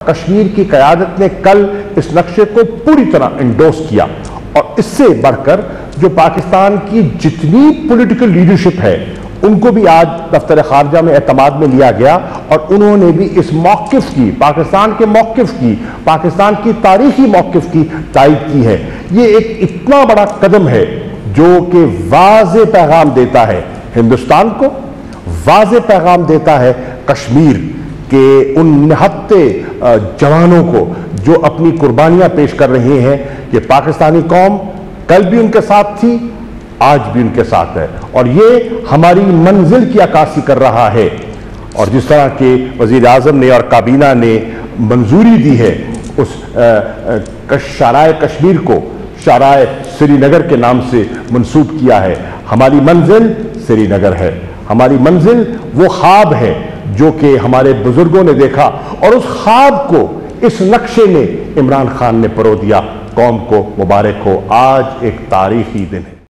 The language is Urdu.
کشمیر کی قیادت نے کل اس نقشے کو پوری طرح انڈورس کیا، اور اس سے بڑھ کر جو پاکستان کی جتنی پولیٹیکل لیڈرشپ ہے ان کو بھی آج دفتر خارجہ میں اعتماد میں لیا گیا، اور انہوں نے بھی اس موقف کی، پاکستان کے موقف کی، پاکستان کی تاریخی موقف کی تائید کی ہے۔ یہ ایک اتنا بڑا قدم ہے جو کہ واضح پیغام دیتا ہے ہندوستان کو، واضح پیغام دیتا ہے کشمیر کے ان نہتے جوانوں کو جو اپنی قربانیاں پیش کر رہے ہیں کہ پاکستانی قوم کل بھی ان کے ساتھ تھی، آج بھی ان کے ساتھ ہے، اور یہ ہماری منزل کی عکاسی کر رہا ہے۔ اور جس طرح کہ وزیر اعظم نے اور کابینہ نے منظوری دی ہے اس شاہراہ کشمیر کو شاہراہ سری نگر کے نام سے منسوب کیا ہے، ہماری منزل سری نگر ہے، ہماری منزل وہ خواب ہے جو کہ ہمارے بزرگوں نے دیکھا، اور اس خواب کو اس نقشے میں عمران خان نے پرو دیا۔ قوم کو مبارک ہو، آج ایک تاریخی دن ہے۔